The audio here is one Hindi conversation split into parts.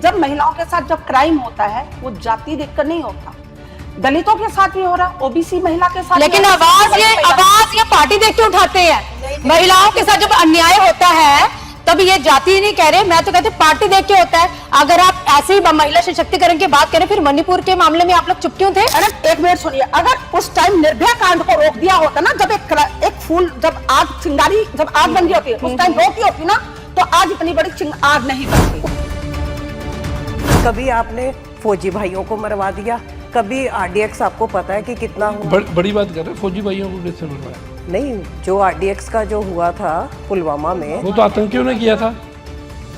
जब महिलाओं के साथ जब क्राइम होता है वो जाति देखकर नहीं होता, दलितों के साथ भी हो रहा, ओबीसी महिला के साथ। लेकिन आवाज ये पार्टी देख के उठाते हैं। महिलाओं के साथ जब अन्याय होता है तब ये जाति नहीं कह रहे, मैं तो कहती पार्टी देख के होता है। अगर आप ऐसे ही महिला सशक्तिकरण की बात करें, फिर मणिपुर के मामले में आप लोग चुप क्यों थे? अरे एक मिनट सुनिए, अगर उस टाइम निर्भया कांड को रोक दिया होता ना, जब एक फूल जब आग चिंगारी जब आग बन गई होती है उस टाइम रोकी होती ना, तो आज इतनी बड़ी आग नहीं बनती। कभी आपने फौजी भाइयों को मरवा दिया, कभी आरडीएक्स आपको पता है कि कितना हुआ? बड़ी बात कर रहे हैं, फौजी भाइयों को कैसे मरवाया? नहीं, जो आरडीएक्स का जो हुआ था पुलवामा में, वो तो आतंकियों ने किया था।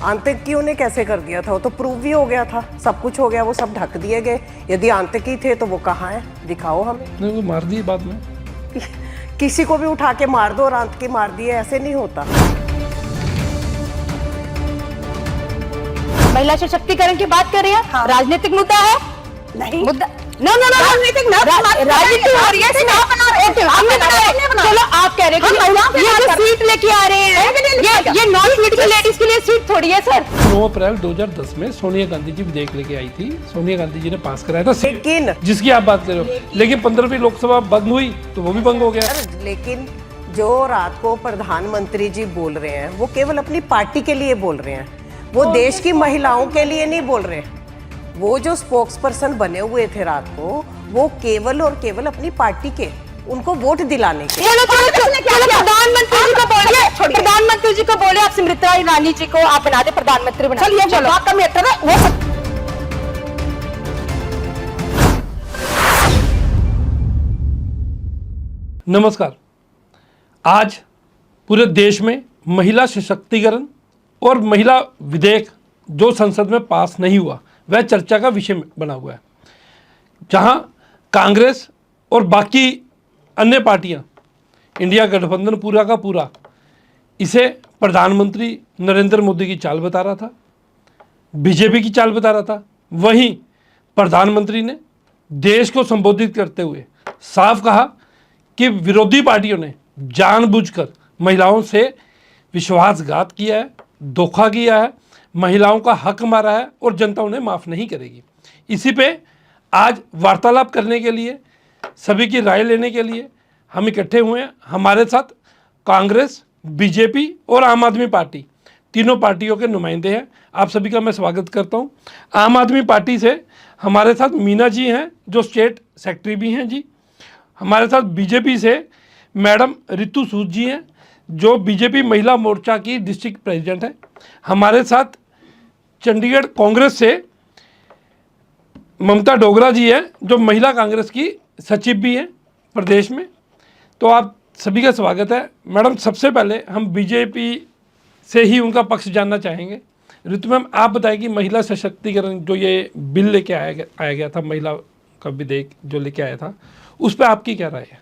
आतंकियों ने कैसे कर दिया था? वो तो प्रूव भी हो गया था, सब कुछ हो गया, वो सब ढक दिए गए। यदि आतंकी थे तो वो कहाँ है, दिखाओ हमें। नहीं, वो मार दिए बाद में। किसी को भी उठा के मार दो और आतंकी मार दिए, ऐसे नहीं होता। महिला सशक्तिकरण की बात कर रही है। हाँ। राजनीतिक मुद्दा है नहीं, मुद्दा नो राजनीतिक राजनीति हो रही है। चलो आप कह रहे हैं कि ये जो सीट लेके आ रहे हैं, ये नॉन सीट की लेडीज के लिए सीट थोड़ी है सर। 9 अप्रैल 2010 में सोनिया गांधी जी विधेयक लेके आई थी, सोनिया गांधी जी ने पास कराया था, लेकिन जिसकी आप बात कर रहे हो। लेकिन 15वीं लोकसभा बंद हुई तो वो भी बंद हो गया। लेकिन जो रात को प्रधानमंत्री जी बोल रहे हैं वो केवल अपनी पार्टी के लिए बोल रहे हैं, वो देश की महिलाओं के लिए नहीं बोल रहे। वो जो स्पोक्स पर्सन बने हुए थे रात को, वो केवल और केवल अपनी पार्टी के, उनको वोट दिलाने के। प्रधानमंत्री जी को बोले आप स्मृति ईरानी जी को आप बना दे प्रधानमंत्री बना। चलो बात का मैटर है वो सब। नमस्कार। आज पूरे देश में महिला सशक्तिकरण और महिला विधेयक जो संसद में पास नहीं हुआ वह चर्चा का विषय बना हुआ है, जहां कांग्रेस और बाकी अन्य पार्टियां, इंडिया गठबंधन पूरा का पूरा इसे प्रधानमंत्री नरेंद्र मोदी की चाल बता रहा था, बीजेपी की चाल बता रहा था। वहीं प्रधानमंत्री ने देश को संबोधित करते हुए साफ कहा कि विरोधी पार्टियों ने जानबूझकर महिलाओं से विश्वासघात किया है, धोखा किया है, महिलाओं का हक मारा है और जनता उन्हें माफ़ नहीं करेगी। इसी पे आज वार्तालाप करने के लिए, सभी की राय लेने के लिए हम इकट्ठे हुए हैं। हमारे साथ कांग्रेस, बीजेपी और आम आदमी पार्टी, तीनों पार्टियों के नुमाइंदे हैं। आप सभी का मैं स्वागत करता हूं। आम आदमी पार्टी से हमारे साथ मीना जी हैं जो स्टेट सेक्रेटरी भी हैं जी। हमारे साथ बीजेपी से मैडम रितु सूद जी हैं जो बीजेपी महिला मोर्चा की डिस्ट्रिक्ट प्रेसिडेंट है। हमारे साथ चंडीगढ़ कांग्रेस से ममता डोगरा जी हैं जो महिला कांग्रेस की सचिव भी हैं प्रदेश में। तो आप सभी का स्वागत है। मैडम, सबसे पहले हम बीजेपी से ही उनका पक्ष जानना चाहेंगे। ऋतु मैम, आप बताएं कि महिला सशक्तिकरण जो ये बिल लेके आया गया था, महिला का विधेयक जो लेके आया था, उस पर आपकी क्या राय है?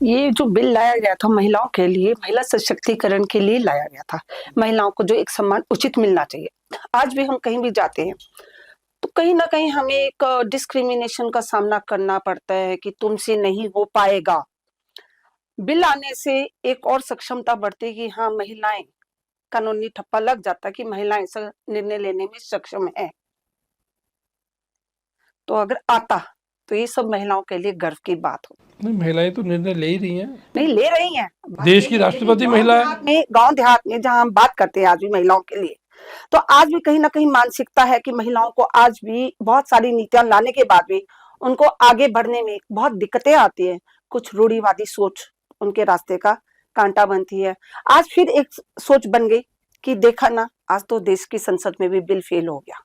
ये जो बिल लाया गया था महिलाओं के लिए, महिला सशक्तिकरण के लिए लाया गया था। महिलाओं को जो एक सम्मान उचित मिलना चाहिए। आज भी हम कहीं भी जाते हैं तो कहीं ना कहीं हमें एक डिस्क्रिमिनेशन का सामना करना पड़ता है कि तुमसे नहीं हो पाएगा। बिल आने से एक और सक्षमता बढ़ती है कि हाँ, महिलाएं, कानूनी ठप्पा लग जाता कि महिलाएं ऐसा निर्णय लेने में सक्षम है। तो अगर आता तो ये सब महिलाओं के लिए गर्व की बात हो। नहीं, महिलाएं तो निर्णय ले ही रही हैं। नहीं ले रही हैं, देश की राष्ट्रपति महिला है। गांव देहात में जहां हम बात करते हैं आज भी महिलाओं के लिए, तो आज भी कहीं ना कहीं मानसिकता है कि महिलाओं को आज भी बहुत सारी नीतियां लाने के बाद भी उनको आगे बढ़ने में बहुत दिक्कतें आती है। कुछ रूढ़िवादी सोच उनके रास्ते का कांटा बनती है। आज फिर एक सोच बन गई कि देखा ना, आज तो देश की संसद में भी बिल फेल हो गया।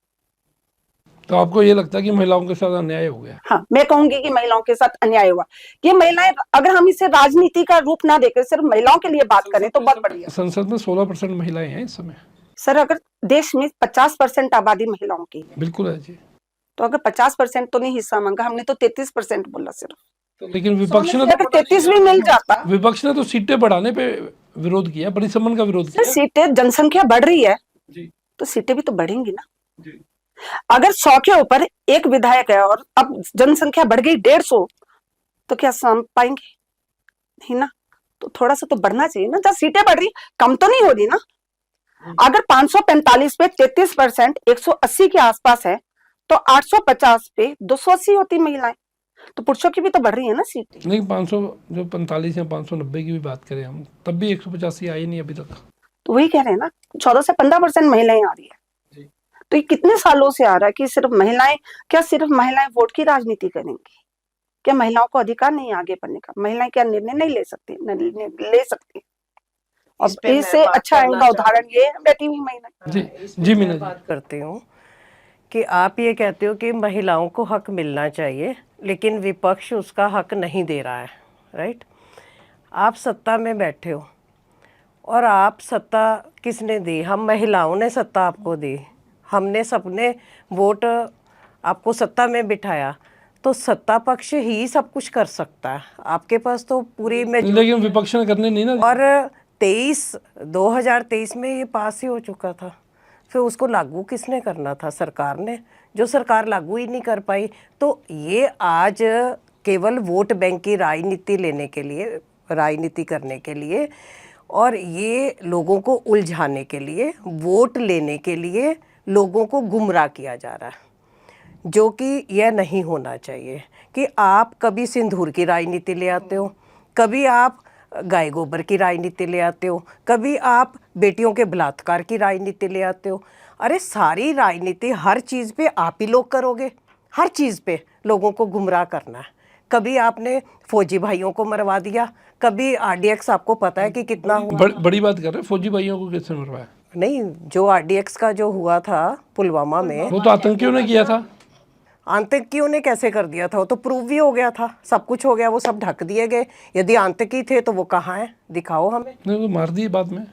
तो आपको ये लगता है कि महिलाओं के साथ अन्याय हो गया? हाँ, मैं कहूंगी कि महिलाओं के साथ अन्याय हुआ। ये महिलाएं, अगर हम इसे राजनीति का रूप ना देकर सिर्फ महिलाओं के लिए बात करें तो बहुत बढ़िया। संसद में 16% महिलाएं हैं इस समय। सर, अगर देश में 50% आबादी महिलाओं की है, बिल्कुल है जी, तो अगर 50% तो नहीं हिस्सा मांगा, हमने तो 33% बोला सिर्फ। लेकिन विपक्ष ने 33 भी मिल जाता। विपक्ष ने तो सीटें बढ़ाने पे विरोध किया, परिसमन का विरोध किया। सीटें, जनसंख्या बढ़ रही है जी, तो सीटें भी तो बढ़ेंगी ना जी। अगर 100 के ऊपर एक विधायक है और अब जनसंख्या बढ़ गई 150, तो क्या साम पाएंगे? नहीं ना। तो थोड़ा सा तो बढ़ना चाहिए ना। जब सीटें बढ़ रही, कम तो नहीं हो रही ना। अगर 545 पे 33%, 180 के आसपास है, तो 850 पे 280 होती महिलाएं, तो पुरुषों की भी तो बढ़ रही है ना सीट। नहीं 500 जो 45 या 590 की भी बात करें हम, तब भी 185 आई नहीं अभी तक। तो वही कह रहे हैं ना, 14 से 15% महिलाएं आ रही है। तो ये कितने सालों से आ रहा है कि सिर्फ महिलाएं, क्या सिर्फ महिलाएं वोट की राजनीति करेंगी? क्या महिलाओं को अधिकार नहीं आगे बढ़ने का? महिलाएं क्या निर्णय नहीं ले सकती? निर्णय ले सकती। इस अब पे मैं इससे बात अच्छा करना इनका उदाहरण ये है बैठी हुई महिला। जी मीना जी। बात करती हूँ कि आप ये कहते हो कि महिलाओं को हक मिलना चाहिए, लेकिन विपक्ष उसका हक नहीं दे रहा है, राइट? आप सत्ता में बैठे हो और आप सत्ता किसने दी? हम महिलाओं ने सत्ता आपको दी, हमने सबने वोट आपको सत्ता में बिठाया, तो सत्ता पक्ष ही सब कुछ कर सकता है। आपके पास तो पूरी लेकिन विपक्ष ने करने नहीं ना। और 2023 में ये पास ही हो चुका था, फिर उसको लागू किसने करना था? सरकार ने। जो सरकार लागू ही नहीं कर पाई, तो ये आज केवल वोट बैंक की राजनीति लेने के लिए, राजनीति करने के लिए, और ये लोगों को उलझाने के लिए, वोट लेने के लिए लोगों को गुमराह किया जा रहा है, जो कि यह नहीं होना चाहिए। कि आप कभी सिंदूर की राजनीति ले आते हो, कभी आप गाय गोबर की राजनीति ले आते हो, कभी आप बेटियों के बलात्कार की राजनीति ले आते हो। अरे सारी राजनीति हर चीज़ पे आप ही लोग करोगे, हर चीज़ पे लोगों को गुमराह करना है। कभी आपने फौजी भाइयों को मरवा दिया, कभी आरडीएक्स आपको पता है कि कितना हुआ। बड़ी बात कर रहे हैं, फौजी भाइयों को किसने मरवाया? नहीं, जो आरडीएक्स का जो हुआ था पुलवामा में, वो तो आतंकियों ने किया था। आतंकियों ने कैसे कर दिया था? वो तो प्रूव भी हो गया था, सब कुछ हो गया, वो सब ढक दिए गए। यदि आतंकी थे तो वो कहाँ हैं? दिखाओ हमें। नहीं वो मार दिए बाद में।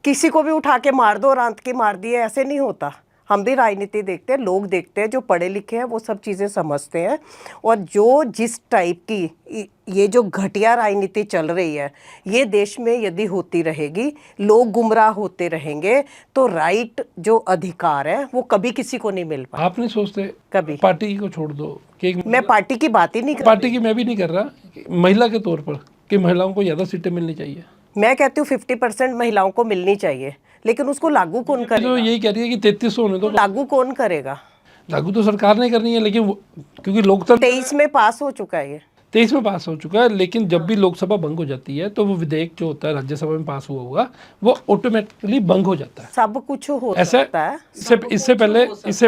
किसी को भी उठा के मार दो और आतंकी मार दिए, ऐसे नहीं होता। हम भी राजनीति देखते हैं, लोग देखते हैं, जो पढ़े लिखे हैं वो सब चीज़ें समझते हैं। और जो जिस टाइप की ये जो घटिया राजनीति चल रही है, ये देश में यदि होती रहेगी, लोग गुमराह होते रहेंगे, तो राइट जो अधिकार है वो कभी किसी को नहीं मिल पाएगा। आप नहीं सोचते कभी? पार्टी को छोड़ दो कि मैं पार्टी की बात ही नहीं कर पार्टी की मैं भी नहीं कर रहा, महिला के तौर पर कि महिलाओं को ज़्यादा सीटें मिलनी चाहिए। मैं कहती हूँ 50% महिलाओं को मिलनी चाहिए, लेकिन उसको लागू कौन करेगा? तो यही कह रही है कि 33 होने दो। लागू कौन करेगा? लागू तो सरकार ने करनी है, लेकिन क्योंकि लोकतंत्र 23 में पास हो चुका है, ये 23 में पास हो चुका है, लेकिन जब भी लोकसभा भंग हो जाती है तो वो विधेयक जो होता है राज्यसभा में पास हुआ होगा वो ऑटोमेटिकली भंग हो जाता है। सब कुछ हो ऐसे सकता है। इससे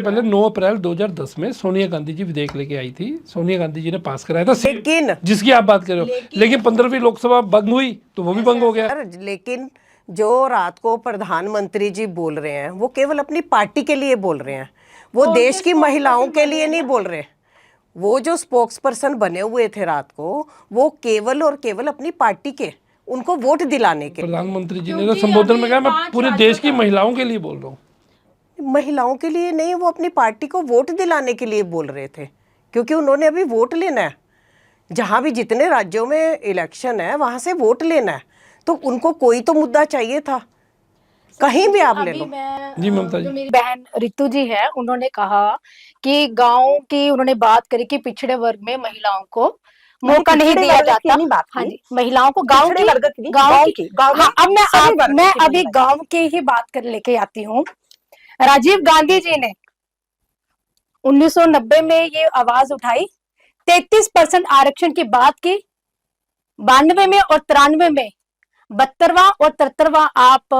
पहले 9 अप्रैल 2010 में सोनिया गांधी जी विधेयक लेके आई थी, सोनिया गांधी जी ने पास कराया था, लेकिन जिसकी आप बात कर रहे हो। लेकिन 15वीं लोकसभा भंग हुई तो वो भी भंग हो गया। लेकिन जो रात को प्रधानमंत्री जी बोल रहे हैं वो केवल अपनी पार्टी के लिए बोल रहे हैं, वो देश की महिलाओं के लिए नहीं बोल रहे। वो जो स्पोक्स पर्सन बने हुए थे रात को, वो केवल और केवल अपनी पार्टी के, उनको वोट दिलाने के। प्रधानमंत्री जी ने तो संबोधन में कहा मैं पूरे देश की महिलाओं के लिए बोल रहा हूँ। महिलाओं के लिए नहीं, वो अपनी पार्टी को वोट दिलाने के लिए बोल रहे थे, क्योंकि उन्होंने अभी वोट लेना है। जहाँ भी जितने राज्यों में इलेक्शन है वहाँ से वोट लेना है, तो उनको कोई तो मुद्दा चाहिए था, कहीं भी आप ले लो। जी ममता जी। जो मेरी बहन रितु जी है, उन्होंने कहा कि गांव की, उन्होंने बात करी कि पिछड़े वर्ग में महिलाओं को मौका नहीं दिया जाता। हाँ जी, महिलाओं को गांव की, हाँ, अब मैं अभी गांव की ही बात कर लेके आती हूँ। राजीव गांधी जी ने 1990 में ये आवाज उठाई, 33% आरक्षण की बात की, 92 में और 93 में, 72वां और 73वां आप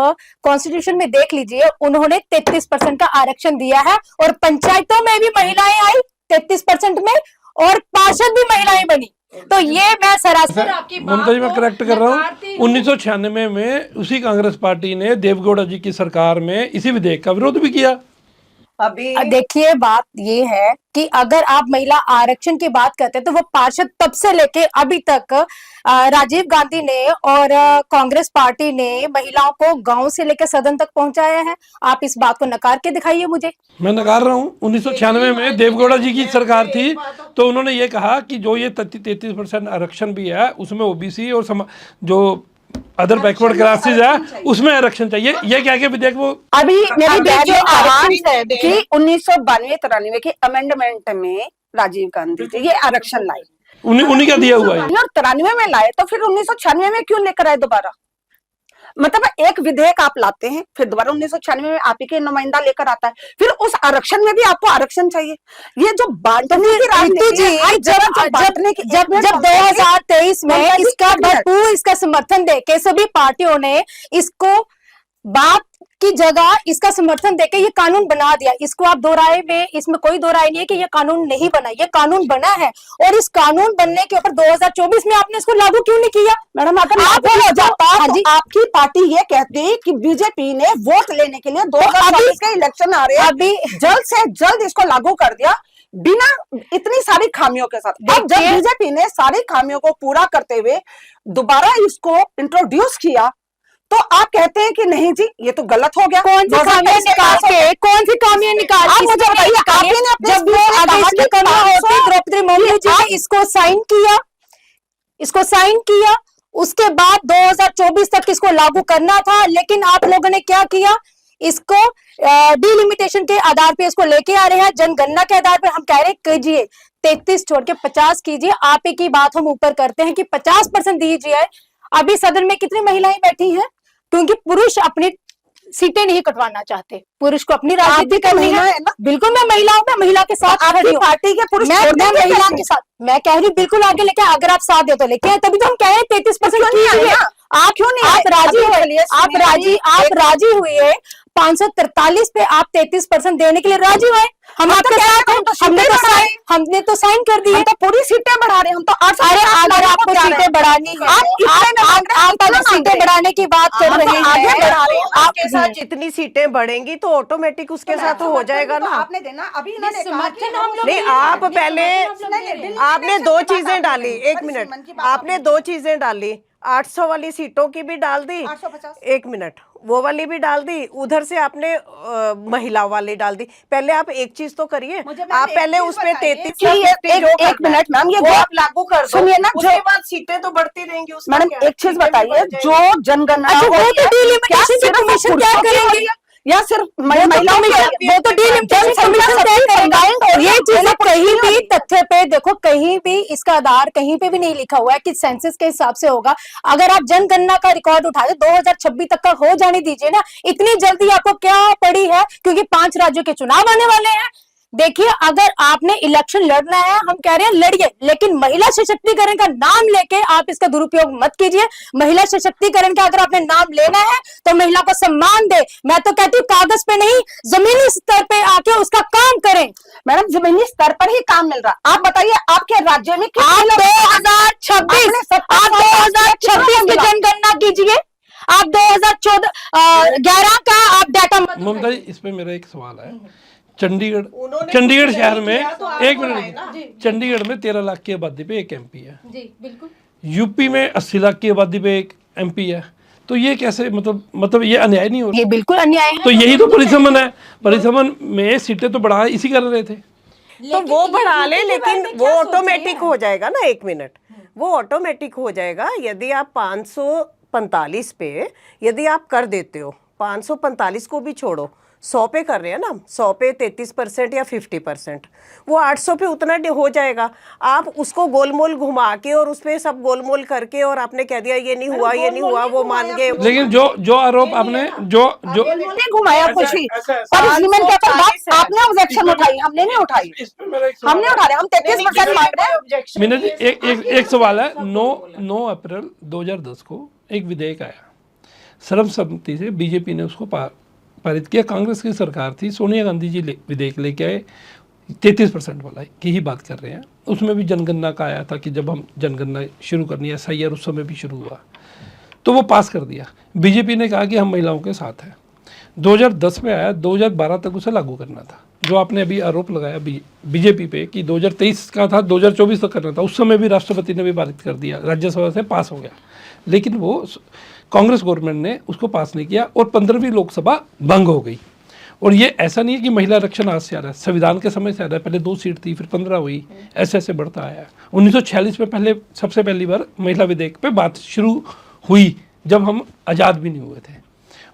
कॉन्स्टिट्यूशन में देख लीजिए, उन्होंने 33% का आरक्षण दिया है। और पंचायतों में भी महिलाएं आई 33% में, और पार्षद भी महिलाएं बनी। तो ये मैं सरासर आपकी ममता जी मैं करेक्ट कर रहा हूँ, 1996 में उसी कांग्रेस पार्टी ने देवगौड़ा जी की सरकार में इसी विधेयक का विरोध भी किया। अभी देखिए बात ये है कि अगर आप महिला आरक्षण की बात करते हैं तो वो पार्षद तब से लेके अभी तक राजीव गांधी ने और कांग्रेस पार्टी ने महिलाओं को गांव से लेकर सदन तक पहुंचाया है। आप इस बात को नकार के दिखाइए मुझे। मैं नकार रहा हूँ। 1996 में देवगौड़ा जी की सरकार थी, तो उन्होंने ये कहा कि जो ये 33% आरक्षण भी है उसमें ओबीसी और जो अदर बैकवर्ड क्लासेज है उसमें आरक्षण चाहिए। ये क्या क्या विधेयक वो अभी मेरी बहन जो आरक्षण है कि 1992-93 के अमेंडमेंट में राजीव गांधी जी ये आरक्षण लाए, उन्हीं का दिया हुआ है। और 93 में लाए, तो फिर 1996 में क्यों लेकर आए दोबारा? मतलब एक विधेयक आप लाते हैं, फिर दोबारा 1996 में आप ही के नुमाइंदा लेकर आता है, फिर उस आरक्षण में भी आपको आरक्षण चाहिए। ये जो बांटने की राजनीति है, हर जगह जो बांटने की, जब 2023 में इसका भरपूर इसका समर्थन देके सभी पार्टियों ने इसको बात की जगह इसका समर्थन देके ये कानून बना दिया। इसको आप दो राय में, इसमें कोई दो राय नहीं है कि ये कानून नहीं बना, ये कानून बना है। और इस कानून बनने के ऊपर 2024 में आपने इसको लागू क्यों नहीं किया? मैडम अगर लागू हो जाता तो आपकी पार्टी ये कहती कि बीजेपी ने वोट लेने के लिए 2024 के इलेक्शन आ रहे हैं, अभी जल्द से जल्द इसको लागू कर दिया बिना इतनी सारी खामियों के साथ। अब जब बीजेपी ने सारी खामियों को पूरा करते हुए दोबारा इसको इंट्रोड्यूस किया तो आप कहते हैं कि नहीं जी ये तो गलत हो गया। कौन सी खामियां निकाल के, कौन सी खामियां निकाल के? मुझे बताइए, जब वो आगे इसकी कमियां होती, द्रौपदी मुर्मू जी ने इसको साइन किया, उसके बाद 2024 तक इसको लागू करना था, लेकिन आप लोगों ने क्या किया? इसको डिलिमिटेशन के आधार पे इसको लेके आ रहे हैं, जनगणना के आधार पे। हम कह रहे हैं कीजिए, 33 छोड़ के 50 कीजिए। आप ही की बात हम ऊपर करते हैं कि 50% दीजिए। अभी सदन में कितनी महिलाएं बैठी हैं? क्योंकि पुरुष अपनी सीटें नहीं कटवाना चाहते, पुरुष को अपनी राजनीति करनी है ना। बिल्कुल मैं महिला हूं, मैं महिला के साथ खड़ी हूं। पार्टी के पुरुष मैं महिला के साथ, मैं कह रही हूँ बिल्कुल आगे लेके, अगर आप साथ दे तो लेके आए, तभी तो हम कह रहे हैं 33% कीजिए। आप क्यों नहीं, आप राजी हुए 543 पे आप 33% देने के लिए राजी हुए। हम आपके साथ हैं, हमने तो साइन कर दिए। तो पूरी सीटें बढ़ा रहे हैं हम तो। अरे अगर आपको सीटें बढ़ानी है, आप अगर सीटें बढ़ाने की बात कर रहे हैं, आपके साथ जितनी सीटें बढ़ेंगी तो ऑटोमेटिक उसके साथ हो जाएगा ना। आपने देना अभी नहीं, आप पहले आपने दो चीजें डाली, एक मिनट, आपने दो चीजें डाली, 800 वाली सीटों की भी डाल दी, 1 मिनट, वो वाली भी डाल दी, उधर से आपने महिला वाली डाल दी। पहले आप एक चीज तो करिए, आप पहले उस पे 33 एक मिनट मैम, ये आप लागू कर दो, सुनिए ना, उसके बाद सीटें तो बढ़ती रहेंगी। मैडम एक चीज बताइए, जो जनगणना क्या करेंगे या सिर्फ महिलाओं में, वो तो ये चीज कहीं भी तथ्य पे देखो, कहीं भी इसका आधार कहीं पे भी नहीं लिखा हुआ है कि सेंसस के हिसाब से होगा। अगर आप जनगणना का रिकॉर्ड उठा दे 2026 तक का हो जाने दीजिए ना, इतनी जल्दी आपको क्या पड़ी है? क्योंकि 5 राज्यों के चुनाव आने वाले हैं। देखिए, अगर आपने इलेक्शन लड़ना है, हम कह रहे हैं लड़िए, लेकिन महिला सशक्तिकरण का नाम लेके आप इसका दुरुपयोग मत कीजिए। महिला सशक्तिकरण का अगर आपने नाम लेना है तो महिला को सम्मान दे। मैं तो कहती हूँ कागज पे नहीं, जमीनी स्तर पे आके उसका काम करें। मैडम जमीनी स्तर पर ही काम मिल रहा। आप बताइए आपके राज्य में 2026 की जनगणना कीजिए, आप 2014-11 का आप डाटा। ममता जी, इस पे मेरा एक सवाल है। चंडीगढ़ शहर में, एक मिनट, चंडीगढ़ में 13 लाख की आबादी पे एक एमपी है जी, बिल्कुल। यूपी में 80 लाख की आबादी पे एक एमपी है। तो ये कैसे, मतलब ये अन्याय नहीं हो रहा? ये बिल्कुल अन्याय है। तो यही तो परिसमन है। परिसमन में सीटें तो बढ़ा इसी कर रहे थे, तो वो बढ़ा ले, लेकिन वो ऑटोमेटिक हो जाएगा ना। 1 मिनट, वो ऑटोमेटिक हो जाएगा यदि आप 545 पे यदि आप कर देते हो। 545 को भी छोड़ो, 100 पे कर रहे हैं ना, 100 पे 33% या 50%, वो 800 पे उतना हो जाएगा। आप उसको गोलमोल घुमा के और उस पे सब गोलमोल करके और आपने कह दिया ये नहीं हुआ, ये नहीं हुआ, वो मान गए। लेकिन जो आरोप आपने जो घुमाया कुछ ही, पार्लियामेंट के ऊपर बात आपने ऑब्जेक्शन उठाई, हमने नहीं उठाई। हमने उठा रहे, हम 33% मांग रहे हैं। मीना जी, एक सवाल है। 9 अप्रैल 2010 को एक विधेयक आया, सर्वसम्मति से बीजेपी ने उसको पारित किया। कांग्रेस की सरकार थी, सोनिया गांधी जी विधेयक लेके आए, 33% वाला की ही बात कर रहे हैं। उसमें भी जनगणना का आया था कि जब हम जनगणना शुरू करनी है, SIR उस समय भी शुरू हुआ, तो वो पास कर दिया। बीजेपी ने कहा कि हम महिलाओं के साथ हैं। 2010 में आया, 2012 तक उसे लागू करना था। जो आपने अभी आरोप लगाया बीजेपी पे कि 2023 का था, 2024 तक करना था, उस समय भी राष्ट्रपति ने भी पारित कर दिया, राज्यसभा से पास हो गया। लेकिन वो कांग्रेस गवर्नमेंट ने उसको पास नहीं किया और 15वीं लोकसभा भंग हो गई। और ये ऐसा नहीं है कि महिला आरक्षण आज से आ रहा है, संविधान के समय से आ रहा है। पहले 2 सीट थी, फिर 15 हुई, ऐसे ऐसे बढ़ता आया। 1946 में सबसे पहली बार महिला विधेयक पे बात शुरू हुई, जब हम आज़ाद भी नहीं हुए थे।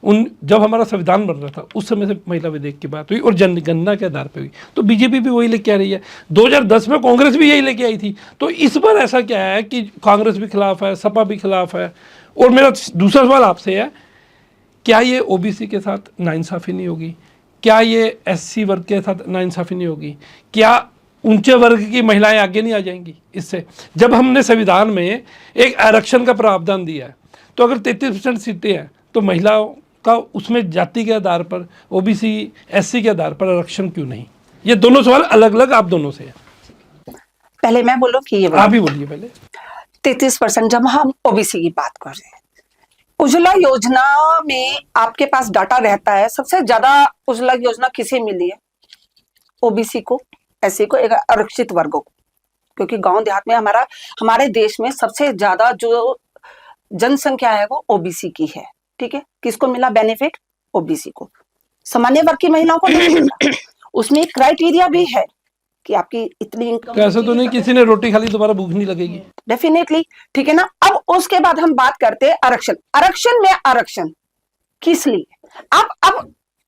जब हमारा संविधान बन रहा था उस समय से महिला विधेयक की बात हुई और जनगणना के आधार पर हुई। तो बीजेपी भी वही लेके आ रही है। 2010 में कांग्रेस भी यही लेके आई थी। तो इस बार ऐसा क्या है कि कांग्रेस भी खिलाफ है, सपा भी खिलाफ है? और मेरा दूसरा सवाल आपसे है क्या ये ओबीसी के साथ नाइंसाफ़ी नहीं होगी? क्या ये एससी वर्ग के साथ नाइंसाफ़ी नहीं होगी? क्या ऊंचे वर्ग की महिलाएं आगे नहीं आ जाएंगी इससे? जब हमने संविधान में एक आरक्षण का प्रावधान दिया है, तो अगर 33% सीटें हैं तो महिलाओं का उसमें जाति के आधार पर, ओबीसी एससी के आधार पर आरक्षण क्यों नहीं? ये दोनों सवाल अलग अलग आप दोनों से हैं। पहले मैं बोलूं कि ये आप ही बोलिए पहले। 33% जब हम ओबीसी की बात कर रहे हैं, उज्ज्वला योजना में आपके पास डाटा रहता है, सबसे ज्यादा उज्ज्वला योजना किसे मिली है? ओबीसी को, एससी को, एक आरक्षित वर्गों को। क्योंकि गांव देहात में हमारे देश में सबसे ज्यादा जो जनसंख्या है वो ओबीसी की है। ठीक है, किसको मिला बेनिफिट? ओबीसी को। सामान्य वर्ग की महिलाओं को नहीं मिला। उसमें क्राइटेरिया भी है कि आपकी इतनी इनकम। ऐसा तो नहीं किसी ने रोटी खाली दोबारा भूख नहीं लगेगी? डेफिनेटली, ठीक है ना। अब उसके बाद हम बात करते हैं आरक्षण। आरक्षण में आरक्षण किस लिए? अब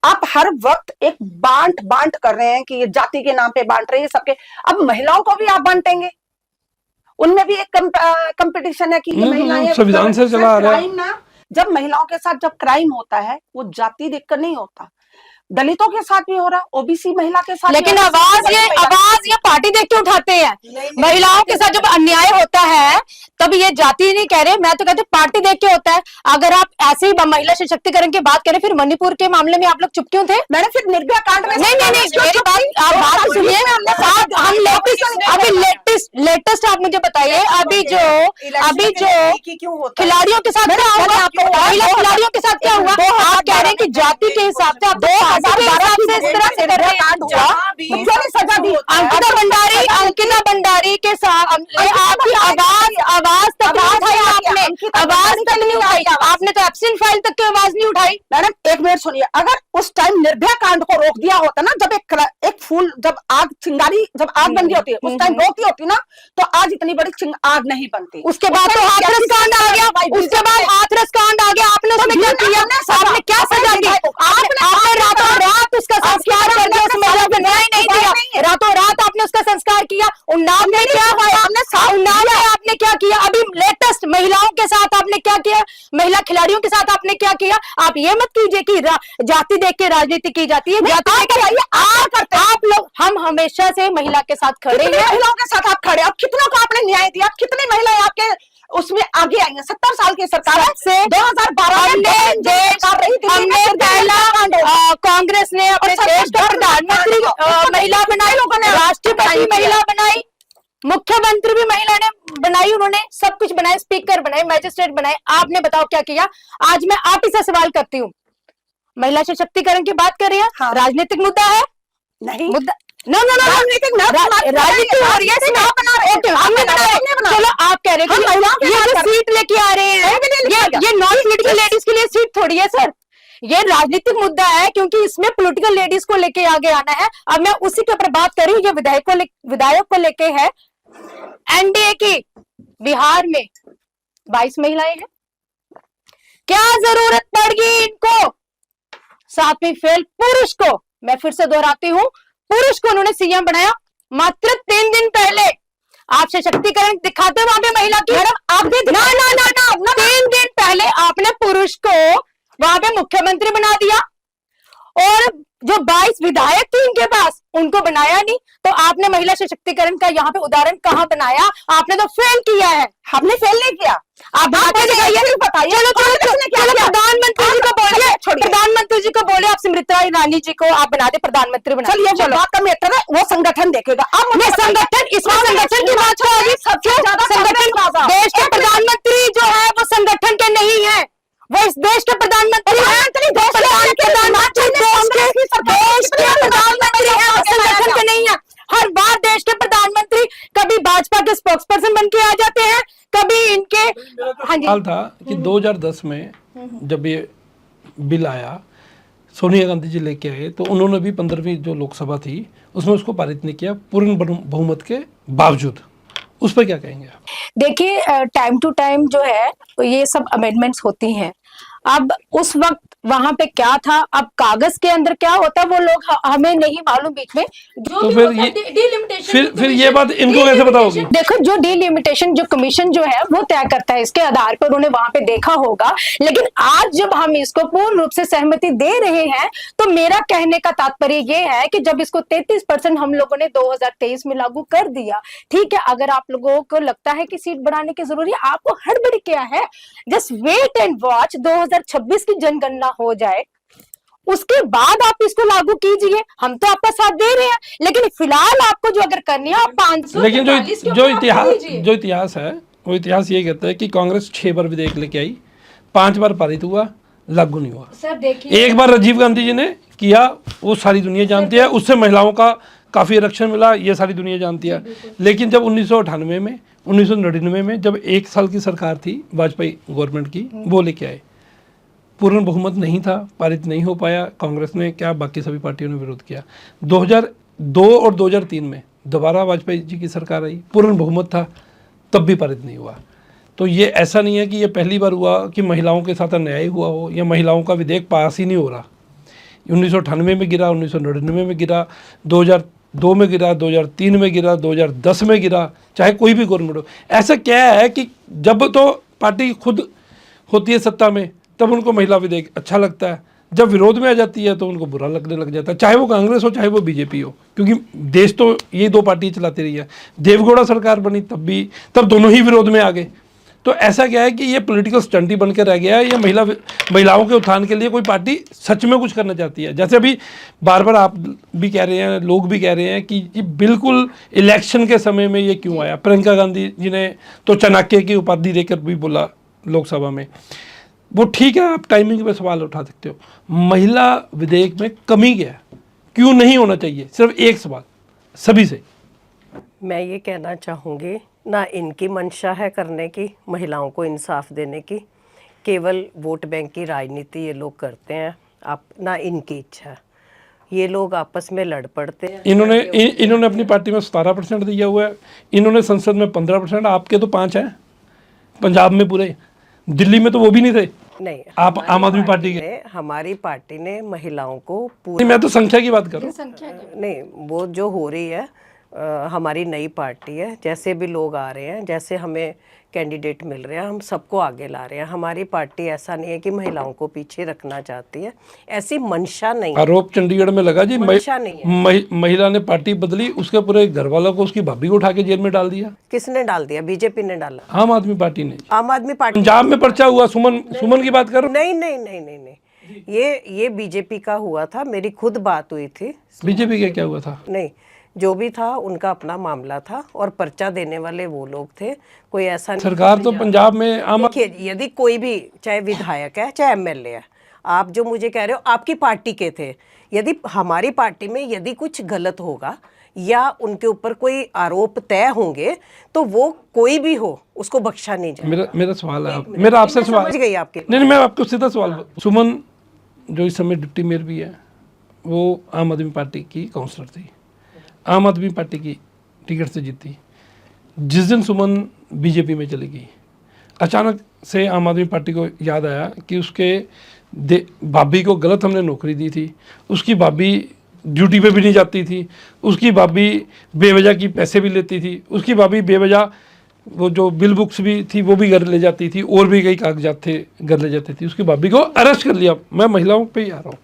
आप हर वक्त एक बांट कर रहे हैं कि ये जाति के नाम पे बांट रहे हैं सबके। अब महिलाओं को भी आप बांटेंगे, उनमें भी एक कंपटीशन है कि ये महिलाएं संविधान से चला आ रहा है। क्राइम ना, जब महिलाओं के साथ जब क्राइम होता है वो जाति देखकर नहीं होता, दलितों के साथ भी हो रहा, ओबीसी महिला के साथ। लेकिन आवाज ये पार्टी देख के उठाते हैं। महिलाओं के साथ जब अन्याय होता है तब ये जाति नहीं कह रहे, मैं तो कहती पार्टी देख के होता है। अगर आप ऐसे ही महिला सशक्तिकरण की बात करें, फिर मणिपुर के मामले में आप लोग चुप क्यों थे? मैंने फिर निर्भया कांड में नहीं, मेरी बात आप बात सुनिए। हम लेटेस्ट आप मुझे बताइए, अभी जो खिलाड़ियों के साथ क्या हुआ, महिला खिलाड़ियों के साथ क्या हुआ? आप कह रहे हैं कि जाति के हिसाब से, आप 2012 से इस तरह से कर रहे हैं। सजा दी अंकिता भंडारी के साथ आपकी आवाज तक नहीं उठाई आपने, आवाज तक नहीं उठाई आपने, तो एब्सेंट फाइल तक की आवाज नहीं उठाई। मैडम एक मिनट सुनिए, अगर उस टाइम निर्भया कांड को रोक दिया होता ना, जब एक फूल, जब आग चिंगारी, जब आग बन गई होती है, उस टाइम रोकी होती ना, तो आज इतनी बड़ी आग नहीं बनती। उसके बाद तो हाथरस कांड आ गया, उसके बाद हाथरस कांड आ गया। आपने उसमें क्या किया? आपने क्या सजा दी? आपने रातों रात उसका संस्कार कर दिया, उस महिला को न्याय नहीं दिया। रातों रात आपने उसका संस्कार किया। उन्नाव में क्या हुआ? उन्नाव में आपने क्या किया? अभी लेटेस्ट महिलाओं के साथ आपने क्या किया? महिला खिलाड़ियों के साथ आपने क्या किया? आप ये मत कीजिए कि जाति देख के राजनीति की जाती है। जाति देख के आप लोग, हम हमेशा से महिला के साथ खड़े हैं। महिलाओं के साथ आप खड़े, अब कितनों को आपने न्याय दिया? कितनी महिलाएं आपके उसमें आगे आई हैं? 70 साल की सरकार से 2012 हमने पहला कांग्रेस ने अपने देश का प्रधानमंत्री महिला बनाई, राष्ट्रपति महिला बनाई, मुख्यमंत्री भी महिला ने बनाई, उन्होंने सब कुछ बनाया, स्पीकर बनाए, मैजिस्ट्रेट बनाए। आपने बताओ क्या किया? आज मैं आप ही से सवाल करती हूँ, महिला सशक्तिकरण की बात कर रही है, हाँ। राजनीतिक मुद्दा है? नहीं, मुद्दा राजनीति हो रही है। चलो आप कह रहे हैं ये जो सीट लेके आ रहे हैं, ये नॉन पॉलिटिकल लेडीज के लिए सीट थोड़ी है सर, ये राजनीतिक मुद्दा है, क्योंकि इसमें पॉलिटिकल लेडीज को लेके आगे आना है। अब मैं उसी के ऊपर बात कर रही हूँ। ये विधायक को लेके है। एनडीए की बिहार में 22 महिलाएं हैं। क्या जरूरत पड़गी इनको? 7वीं फेल पुरुष को, मैं फिर से दोहराती हूँ, पुरुष को उन्होंने सीएम बनाया मात्र 3 दिन पहले। आप सशक्तिकरण दिखाते वहां पे महिला की? आप ना 3 दिन पहले आपने पुरुष को वहां पे मुख्यमंत्री बना दिया, और जो 22 विधायक थे इनके पास, उनको बनाया नहीं। तो आपने महिला सशक्तिकरण का यहाँ पे उदाहरण कहाँ बनाया? आपने तो फेल किया है। हमने फेल नहीं किया, आप बताइए। चलो प्रधानमंत्री जी को बोलिए, प्रधानमंत्री जी को बोले, आप स्मृति ईरानी जी को आप बना दे प्रधानमंत्री बना। चलिए वो बात का मैटर है, वो संगठन देखेगा। अब मैं संगठन, इसमें संगठन की बात हो रही, सबसे ज्यादा संगठन, देश के प्रधानमंत्री जो है वो संगठन के नहीं है, वो इस देश के प्रधानमंत्री है, संगठन के नहीं है। हर बार देश के प्रधानमंत्री कभी भाजपा के स्पोक्स पर्सन बन के आ जाते हैं, कभी इनके। हाँ जी, था कि 2010 में जब ये बिल आया, सोनिया गांधी जी लेके आए, तो उन्होंने भी 15वीं जो लोकसभा थी उसमें उसको पारित नहीं किया पूर्ण बहुमत के बावजूद। उस पर क्या कहेंगे आप? देखिए, टाइम टू टाइम जो है ये सब अमेंडमेंट्स होती हैं। अब उस वक्त वहां पे क्या था, अब कागज के अंदर क्या होता है वो लोग हमें नहीं मालूम। बीच में जो तो भी फिर होता है, ये डिलिमिटेशन फिर ये बात इनको कैसे पता होगी? देखो, जो डिलिमिटेशन जो कमीशन जो है वो तय करता है, इसके आधार पर उन्होंने वहां पे देखा होगा। लेकिन आज जब हम इसको पूर्ण रूप से सहमति दे रहे हैं, तो मेरा कहने का तात्पर्य ये है कि जब इसको 33% हम लोगों ने 2023 में लागू कर दिया, ठीक है, अगर आप लोगों को लगता है कि सीट बढ़ाने की जरूरी है, आपको हड़बड़ी क्या है? जस्ट वेट एंड वॉच, 2026 की जनगणना हो जाए, उसके बाद आप इसको लागू कीजिए। हम तो आपका साथ दे रहे हैं, लेकिन फिलहाल आपको जो अगर करनी है, आप 500 लेकिन जो इतिहास है वो इतिहास ये कहता है कि कांग्रेस 6 बार विधेयक लेके आई, 5 बार पारित हुआ, लागू नहीं हुआ। सर देखिए, एक बार राजीव गांधी जी ने किया, वो सारी दुनिया जानती है, उससे महिलाओं का काफ़ी आरक्षण मिला, ये सारी दुनिया जानती है। लेकिन जब 1998 में 1999 में जब 1 साल की सरकार थी वाजपेयी गवर्नमेंट की, वो लेके आए, पूर्ण बहुमत नहीं था, पारित नहीं हो पाया, कांग्रेस ने क्या बाकी सभी पार्टियों ने विरोध किया। 2002 और 2003 में दोबारा वाजपेयी जी की सरकार आई, पूर्ण बहुमत था, तब भी पारित नहीं हुआ। तो ये ऐसा नहीं है कि ये पहली बार हुआ कि महिलाओं के साथ अन्याय हुआ हो या महिलाओं का विधेयक पास ही नहीं हो रहा। 1998 में गिरा, 1999 में गिरा, 2002 में गिरा, 2003 में गिरा, 2010 में गिरा, चाहे कोई भी गवर्नमेंट हो। ऐसा क्या है कि जब तो पार्टी खुद होती है सत्ता में तब उनको महिला विधेयक अच्छा लगता है, जब विरोध में आ जाती है तो उनको बुरा लगने लग जाता है, चाहे वो कांग्रेस हो चाहे वो बीजेपी हो, क्योंकि देश तो ये 2 पार्टी चलाती रही है। देवगौड़ा सरकार बनी तब दोनों ही विरोध में आ गए। तो ऐसा क्या है कि ये पॉलिटिकल स्टंट ही बन के रह गया है। ये महिलाओं के उत्थान के लिए कोई पार्टी सच में कुछ करना चाहती है। जैसे अभी बार बार आप भी कह रहे हैं, लोग भी कह रहे हैं कि ये बिल्कुल इलेक्शन के समय में ये क्यों आया। प्रियंका गांधी जी ने तो चाणक्य की उपाधि देकर भी बोला लोकसभा में, वो ठीक है, आप टाइमिंग पे सवाल उठा सकते हो। महिला विधेयक में कमी क्या है, क्यों नहीं होना चाहिए? सिर्फ एक सवाल सभी से। मैं ये कहना चाहूँगी, ना इनकी मंशा है करने की, महिलाओं को इंसाफ देने की, केवल वोट बैंक की राजनीति ये लोग करते हैं, आप ना इनकी इच्छा है। ये लोग आपस में लड़ पड़ते हैं। इन्होंने अपनी पार्टी में 17% दिया हुआ है, इन्होंने संसद में 15%, आपके तो 5 हैं पंजाब में पूरे, दिल्ली में तो वो भी नहीं थे। नहीं, आप आम आदमी पार्टी के, हमारी पार्टी ने महिलाओं को पूरी, मैं तो संख्या की बात कर रहा हूँ। नहीं, वो जो हो रही है, हमारी नई पार्टी है, जैसे भी लोग आ रहे हैं, जैसे हमें कैंडिडेट मिल रहे हैं, हम सबको आगे ला रहे हैं। हमारी पार्टी ऐसा नहीं है कि महिलाओं को पीछे रखना चाहती है, ऐसी मंशा नहीं है। आरोप चंडीगढ़ में लगा जी, मंशा नहीं है। महिला ने पार्टी बदली, उसके पूरे घर वालों को, उसकी भाभी को उठा के जेल में डाल दिया। किसने डाल दिया? बीजेपी ने डाला, आम आदमी पार्टी ने। आम आदमी पार्टी। पंजाब में पर्चा हुआ, सुमन की बात करो। नहीं नहीं नहीं नहीं नहीं, ये बीजेपी का हुआ था, मेरी खुद बात हुई थी। बीजेपी का क्या हुआ था? नहीं, जो भी था उनका अपना मामला था, और पर्चा देने वाले वो लोग थे, कोई ऐसा नहीं। सरकार तो पंजाब में आम, देखिए, यदि कोई भी, चाहे विधायक है चाहे एमएलए है, आप जो मुझे कह रहे हो आपकी पार्टी के थे, यदि हमारी पार्टी में यदि कुछ गलत होगा या उनके ऊपर कोई आरोप तय होंगे, तो वो कोई भी हो उसको बख्शा नहीं जाए। मेरा सवाल है, मेरा आपसे सवाल। समझ गई आपके? नहीं, मैं आपको सीधा सवाल, सुमन जो इस समय डिप्टी मेयर भी है, वो आम आदमी पार्टी की काउंसलर थी, आम आदमी पार्टी की टिकट से जीती। जिस दिन सुमन बीजेपी में चली गई, अचानक से आम आदमी पार्टी को याद आया कि उसके भाभी को गलत हमने नौकरी दी थी, उसकी भाभी ड्यूटी पे भी नहीं जाती थी, उसकी भाभी बेवजह की पैसे भी लेती थी, उसकी भाभी बेवजह वो जो बिल बुक्स भी थी वो भी घर ले जाती थी, और भी कई कागजात थे घर ले जाती थी। उसकी भाभी को अरेस्ट कर लिया। मैं महिलाओं पे ही आ रहा हूँ।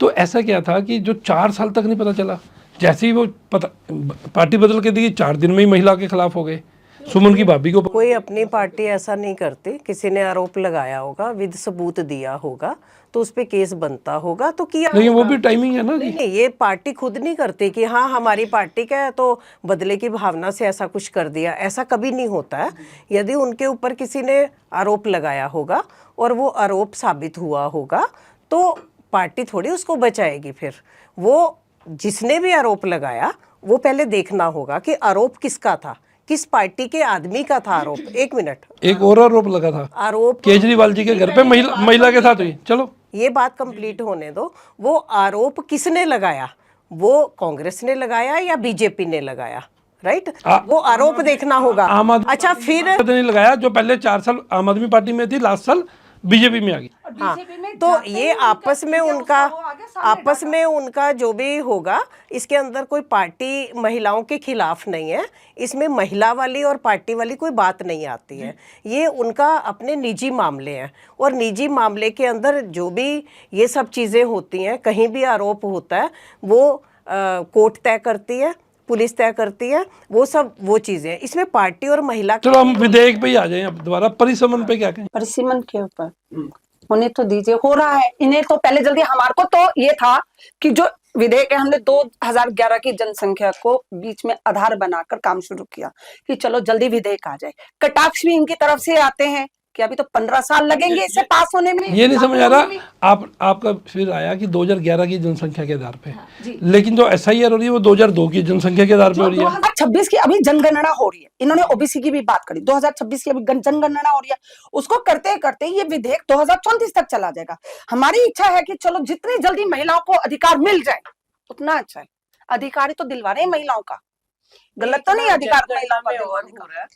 तो ऐसा क्या था कि जो 4 साल तक नहीं पता चला, जैसे ही वो पार्टी बदल के दी, 4 दिन में ही महिला के खिलाफ हो गए। सुमन की भाभी को कोई अपनी पार्टी ऐसा नहीं करती, किसी ने आरोप लगाया होगा, विद सबूत दिया होगा, तो उस पे केस बनता होगा, तो किया। लेकिन वो भी टाइमिंग है ना जी। नहीं, ये पार्टी खुद नहीं करती कि हाँ हमारी पार्टी का है तो बदले की भावना से ऐसा कुछ कर दिया, ऐसा कभी नहीं होता है। यदि उनके ऊपर किसी ने आरोप लगाया होगा और वो आरोप साबित हुआ होगा, तो पार्टी थोड़ी उसको बचाएगी। फिर वो जिसने भी आरोप लगाया, वो पहले देखना होगा कि आरोप किसका था, किस पार्टी के आदमी का था आरोप। एक मिनट, एक और आरोप लगा था आरोप केजरीवाल जी के घर पे महिला के साथ हुई। चलो ये बात कंप्लीट होने दो। वो आरोप किसने लगाया, वो कांग्रेस ने लगाया या बीजेपी ने लगाया? राइट, वो आरोप देखना होगा। आम आदमी अच्छा, फिर नहीं लगाया, जो पहले 4 साल आम आदमी पार्टी में थी, लास्ट साल बीजेपी में आ गई। हाँ, तो ये आपस में उनका जो भी होगा, इसके अंदर कोई पार्टी महिलाओं के खिलाफ नहीं है, इसमें महिला वाली और पार्टी वाली कोई बात नहीं आती है। ये उनका अपने निजी मामले हैं, और निजी मामले के अंदर जो भी ये सब चीज़ें होती हैं, कहीं भी आरोप होता है, वो कोर्ट तय करती है, पुलिस तय करती है, वो चीज़ें हैं। इसमें पार्टी और महिला चलो हम विधेयक पे ही आ जाएं अब दोबारा। परिसमन पे क्या कहें? परिसीमन के ऊपर होने तो दीजिए, हो रहा है। इन्हें तो पहले जल्दी, हमारे को तो ये था कि जो विधेयक है, हमने 2011 की जनसंख्या को बीच में आधार बनाकर काम शुरू किया कि चलो जल्दी विधेयक आ जाए। कटाक्ष भी इनकी तरफ से आते हैं कि अभी तो 15 साल लगेंगे इसे पास होने में। ये नहीं समझ आ रहा आपका फिर आया कि 2011 की जनसंख्या के आधार पे, लेकिन जो SIR हो रही है वो 2002 की जनसंख्या के आधार पे हो रही है। 2026 की अभी जनगणना हो रही है, इन्होंने ओबीसी की भी बात करी, 2026 की अभी जनगणना हो रही है, उसको करते करते ये विधेयक 2034 तक चला जाएगा। हमारी इच्छा है कि चलो जितनी जल्दी महिलाओं को अधिकार मिल जाए उतना अच्छा है। अधिकार तो दिलवा रहे हैं महिलाओं का, गलत तो नहीं अधिकार महिलाओं में और हो रहा है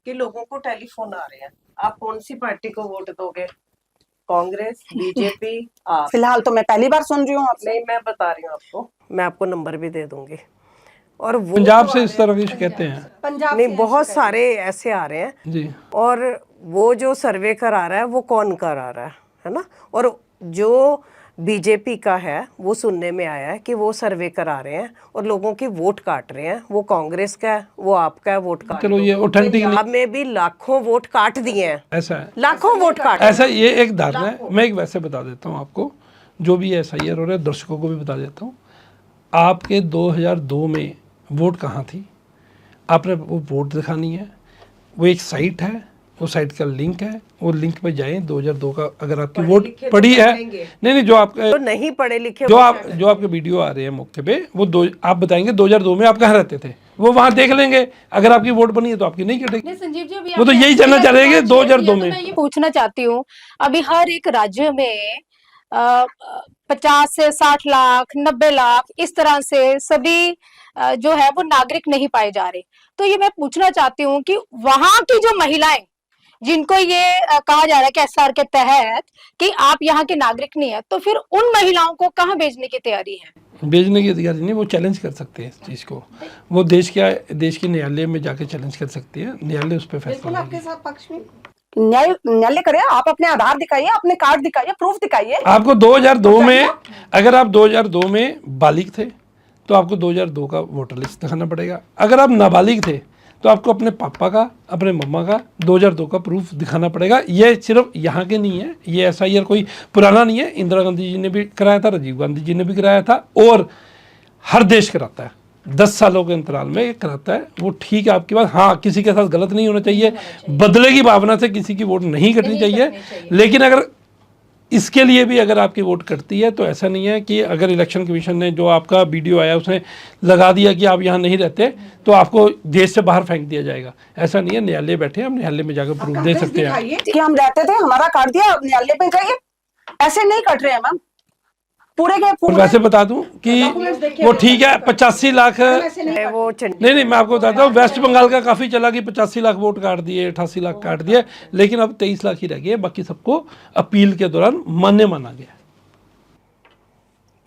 कि लोगों को टेलीफोन आ रहे हैं, आप कौन सी पार्टी को वोट दोगे, कांग्रेस, बीजेपी? आप? फिलहाल तो मैं पहली बार सुन रही हूँ आपसे। नहीं, मैं बता रही हूँ आपको, मैं आपको नंबर भी दे दूंगी। और वो पंजाब से इस तरह की कहते हैं, पंजाब नहीं, बहुत सारे ऐसे आ रहे हैं जी। और वो जो सर्वे करा रहा है वो कौन करा रहा है ना? और जो बीजेपी का है वो सुनने में आया है कि वो सर्वे करा रहे हैं और लोगों की वोट काट रहे हैं। वो कांग्रेस का है, वो आपका है, वोट काट। चलो ये ऑथेंटिक पंजाब में भी लाखों वोट काट दिए हैं, ऐसा है, लाखों वोट काट। ऐसा ये एक धारणा है। मैं एक वैसे बता देता हूँ आपको, जो भी SIR हो रहा है, दर्शकों को भी बता देता हूँ। आपके 2002 में वोट कहाँ थी, आपने वो वोट दिखानी है। वो एक साइट है, वो साइट का लिंक है, वो लिंक पे जाएं। 2002 का अगर आपकी वोट पड़ी है, नहीं जो आपका तो नहीं पढ़े लिखे, जो आपके वीडियो आ रहे हैं मौके पे, वो आप बताएंगे 2002 में आप कहाँ रहते थे, वो वहाँ देख लेंगे। अगर आपकी वोट बनी है तो आपकी नहीं कटेगी। संजीव जी, वो तो यही जानना चाह रहे हैं कि 2002 में। मैं ये पूछना चाहती हूँ, अभी हर एक राज्य में 50 से 60 लाख, 90 लाख इस तरह से सभी जो है वो नागरिक नहीं पाए जा रहे। तो ये मैं पूछना चाहती हूँ कि वहां की जो महिलाएं, जिनको ये कहा जा रहा है कि SR के तहत कि आप यहाँ के नागरिक नहीं है, तो फिर उन महिलाओं को कहाँ भेजने की तैयारी है? भेजने की तैयारी नहीं, वो चैलेंज कर सकते हैं इस चीज़ को। वो देश के न्यायालय में जाके चैलेंज कर सकती है, न्यायालय उस पर फैसला आपके साथ पक्ष में न्यायालय करे। आप अपने आधार दिखाइए, अपने कार्ड दिखाइए, प्रूफ दिखाइए। आपको 2002 में, अगर आप 2002 में बालिग थे तो आपको 2002 का वोटर लिस्ट दिखाना पड़ेगा। अगर आप नाबालिग थे तो आपको अपने पापा का, अपने मम्मा का 2002 का प्रूफ दिखाना पड़ेगा। ये सिर्फ यहाँ के नहीं है, ये SIR कोई पुराना नहीं है। इंदिरा गांधी जी ने भी कराया था, राजीव गांधी जी ने भी कराया था, और हर देश कराता है। 10 सालों के अंतराल में कराता है। वो ठीक है आपकी बात, हाँ किसी के साथ गलत नहीं होना चाहिए, बदले की भावना से किसी की वोट नहीं कटनी चाहिए। लेकिन अगर इसके लिए भी अगर आपकी वोट कटती है तो ऐसा नहीं है कि अगर इलेक्शन कमीशन ने जो आपका वीडियो आया उसने लगा दिया कि आप यहाँ नहीं रहते तो आपको देश से बाहर फेंक दिया जाएगा। ऐसा नहीं है, न्यायालय बैठे हैं, हम न्यायालय में जाकर प्रूफ दे सकते हैं कि हम रहते थे, हमारा काट दिया, अब न्यायालय पे जाइए। ऐसे नहीं कट रहे हैं मैम, पूरे के और पूरे। वैसे बता दूं कि वो ठीक है 85 लाख, वो नहीं मैं आपको बताता हूँ, वेस्ट बंगाल का काफ़ी चला कि 85 लाख वोट काट दिए, 88 लाख काट दिए, लेकिन अब 23 लाख ही रह गए। बाकी सबको अपील के दौरान मान्य माना गया।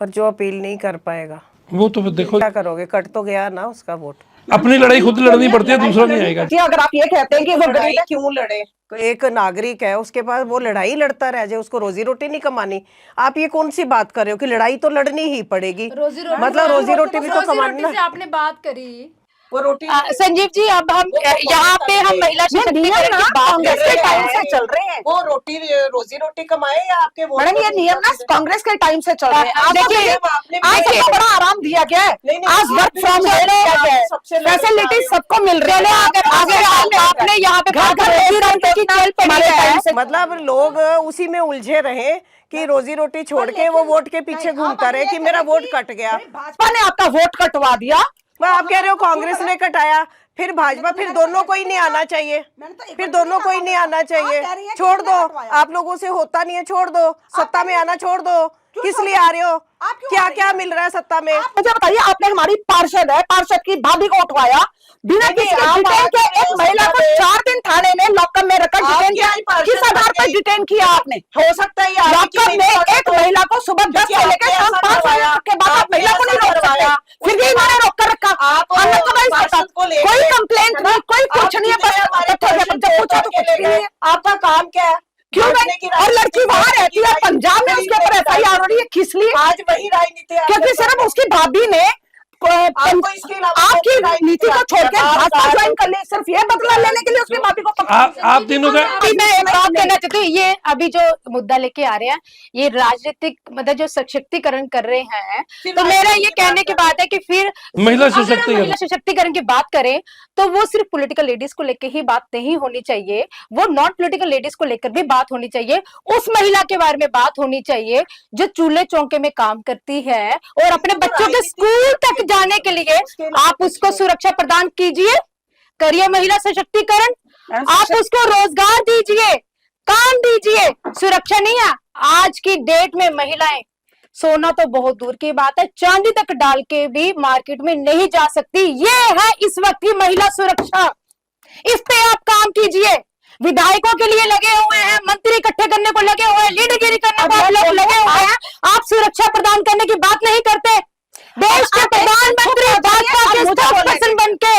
पर जो अपील नहीं कर पाएगा वो तो फिर देखो क्या करोगे, कट तो गया ना उसका वोट। अपनी लड़ाई खुद लड़नी पड़ती है, दूसरा नहीं आएगा। कि अगर आप ये कहते हैं कि वो लड़ाई गरीब क्यों लड़े? एक नागरिक है, उसके पास वो लड़ाई लड़ता रह जाए, उसको रोजी रोटी नहीं कमानी। आप ये कौन सी बात कर रहे हो कि लड़ाई तो लड़नी ही पड़ेगी? मतलब रोजी रोटी भी तो कमानी ना। आपने बात करी वो रोटी संजीव जी, अब हम यहाँ पे हम महिला सशक्तिकरण की बात कांग्रेस कर के रहे टाइम से हैं। चल रहे हैं। वो रोजी रोटी कमाए या आपके वोट? मैडम ये नियम ना कांग्रेस के टाइम से चल रहे हैं। आज देखिए, आज सबको बड़ा आराम दिया गया है, आज वर्क फ्रॉम होम दिया गया है, फैसिलिटी सबको मिल रही है। अगर आपने यहाँ पे की चल पड़ी है, मतलब लोग उसी में उलझे रहे कि रोजी रोटी छोड़ के वो वोट के पीछे घूमता रहे कि मेरा वोट कट गया। भाजपा ने आपका वोट कटवा दिया। आप कह रहे हो कांग्रेस ने कटाया, फिर भाजपा, फिर दोनों को ही नहीं आना चाहिए, फिर दोनों को ही नहीं आना चाहिए। छोड़ दो, आप लोगों से होता नहीं है, छोड़ दो, सत्ता में आना छोड़ दो। किस लिए आ रहे हो? क्या क्या मिल रहा है सत्ता में? मुझे बताइए, आपने हमारी पार्षद है, पार्षद की भाभी को उठवाया, बिना किसी के डिटेन के एक महिला को 4 दिन थाने में लॉकअप में रखकर डिटेन किया। किस आधार पर डिटेन किया आपने? हो सकता है लॉकअप में एक महिला को सुबह 10 से लेकर शाम 5 बजे के बाद आप महिला को नहीं रोक सकते, फिर भी इन्होंने रोक कर रखा। हमें तो नहीं पता, कोई कंप्लेंट नहीं, कोई कुछ नहीं है, बस जब पूछा तो कुछ भी नहीं है। आपका काम क्या है? क्यों नहीं? और लड़की वहां रहती है पंजाब में, उसके ऊपर FIR हो रही है, किस लिए? आज वही राजनीति क्योंकि सिर्फ उसकी भाभी ने आपकी नीति को छोड़ के भाजपा ज्वाइन कर ले, सिर्फ ये बदला लेने के लिए उसकी भाभी को आप तीनों का अभी मैं एक बात कहना चाहती हूँ, ये अभी जो मुद्दा लेके आ रहे हैं, ये राजनीतिक मतलब जो सशक्तिकरण कर रहे हैं, तो मेरा ये कहने की बात है कि फिर महिला अगर हम सशक्तिकरण महिला सशक्तिकरण की बात करें तो वो सिर्फ पॉलिटिकल लेडीज को लेकर ही बात नहीं होनी चाहिए, वो नॉन पॉलिटिकल लेडीज को लेकर भी बात होनी चाहिए। उस महिला के बारे में बात होनी चाहिए जो चूल्हे चौके में काम करती है और अपने बच्चों के स्कूल तक जाने के लिए आप उसको सुरक्षा प्रदान कीजिए, करिए महिला सशक्तिकरण, आप उसको रोजगार दीजिए, काम दीजिए, सुरक्षा नहीं है। आज की डेट में महिलाएं सोना तो बहुत दूर की बात है, चांदी तक डाल के भी मार्केट में नहीं जा सकती। ये है इस वक्त की महिला सुरक्षा, इस पे आप काम कीजिए। विधायकों के लिए लगे हुए हैं, मंत्री इकट्ठे करने को लगे हुए हैं, लीडरगिरी करने को आप लोग लगे हुए हैं, आप सुरक्षा प्रदान करने की बात नहीं करते। देश के प्रधानमंत्री भाजपा के स्पोक्सपर्सन बन के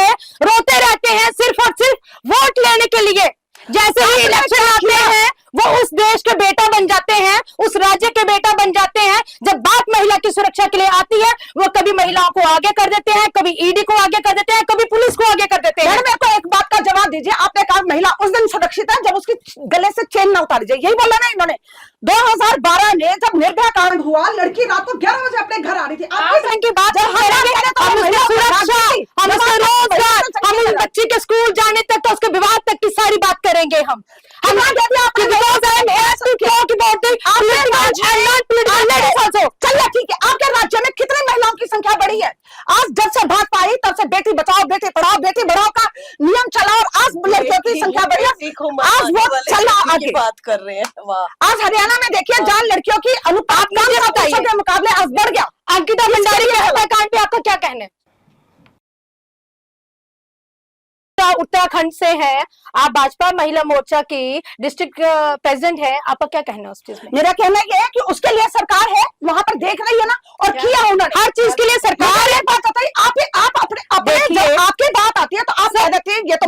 रोते रहते हैं सिर्फ और सिर्फ वोट लेने के लिए। जैसे ही इलेक्शन आते हैं वो उस देश के बेटा बन जाते हैं, उस राज्य के बेटा बन जाते हैं। जब बात महिला की सुरक्षा के लिए आती है वो कभी महिलाओं को आगे कर देते हैं, कभी ईडी को आगे कर देते हैं, कभी पुलिस को आगे कर देते हैं। मेरे को एक बात का जवाब दीजिए, आपने कहा महिला उस दिन सुरक्षित है जब उसकी गले से चेन ना उतारी जाए, यही बोला ना इन्होंने। 2012 में जब निर्भया कांड हुआ, लड़की रात को 11 बजे अपने घर आ रही थी, की बात सुरक्षा, हम उसका रोजगार, हम उस बच्ची के स्कूल जाने तक तो उसके विवाह तक की सारी बात करेंगे। हम चलिए ठीक है, आपके राज्य में कितनी महिलाओं की संख्या बढ़ी है? आज जब से भाजपा आई तब से बेटी बचाओ बेटी पढ़ाओ बेटी बढ़ाओ का नियम चला और आज लड़कियों की संख्या बढ़ी है। आज वो चला आगे बात कर रहे हैं। वाह, आज हरियाणा में देखिए जहाँ लड़कियों की अनुपात के मुकाबले आज बढ़ गया। अंकिता भंडारी के हत्याकांड पे आपका क्या कहना है? उत्तराखंड से है, आप भाजपा महिला मोर्चा की डिस्ट्रिक्ट प्रेसिडेंट है, आपका क्या कहना है उस चीज में? मेरा कहना ये है कि उसके लिए सरकार है, वहां पर देख रही है ना, और किया उन्होंने हर चीज के लिए सरकार है। बात आती है आप अपने जब आपकी बात आती है तो आप कह देते हैं ये तो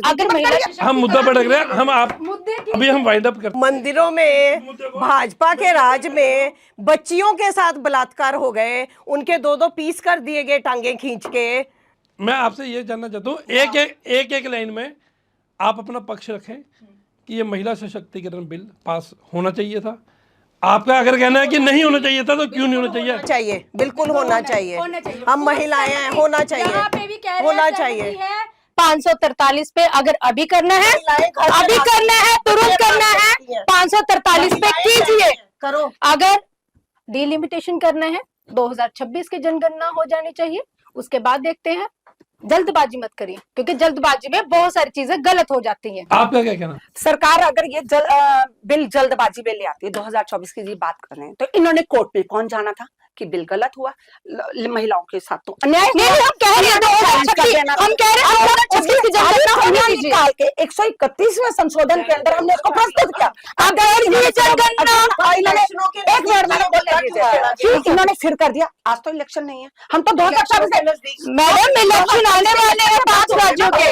अगर महिला हम मुद्दा भटक रहे हैं, हम आप अभी हम वाइंड अप करते मंदिरों में भाजपा के राज में बच्चियों के साथ बलात्कार हो गए, उनके 2-2 पीस कर दिए गए टांगे खींच के। मैं आपसे ये जानना चाहता हूँ, एक लाइन में आप अपना पक्ष रखें कि ये महिला सशक्तिकरण बिल पास होना चाहिए था। आपका अगर कहना है कि नहीं होना चाहिए था तो क्यों नहीं होना चाहिए? चाहिए, बिल्कुल होना चाहिए। हम महिलाएं हैं, होना चाहिए, होना चाहिए। 543 पे अगर अभी करना है, अभी करना है, तुरंत करना है, 543 पे कीजिए। करो। अगर डिलिमिटेशन करना है 2026 की जनगणना हो जानी चाहिए, उसके बाद देखते हैं। जल्दबाजी मत करिए क्योंकि जल्दबाजी में बहुत सारी चीजें गलत हो जाती हैं। आपका क्या कहना? सरकार अगर ये बिल जल्दबाजी में ले आती है, 2024 की जी बात कर रहे हैं, तो इन्होंने कोर्ट में कौन जाना था कि बिल गलत हुआ, महिलाओं के साथ तो अन्याय नहीं, हम कह रहे हैं हम कह रहे हैं निकाल के 131वें संशोधन के अंदर हमने उसको प्रस्तुत किया। अगर ये जनगणना एक मिनट मैंने बोलने दीजिए, इन्होंने फिर कर दिया। आज तो इलेक्शन नहीं है, हम तो 2024 मैडम इलेक्शन आने वाले हैं 5 राज्यों के,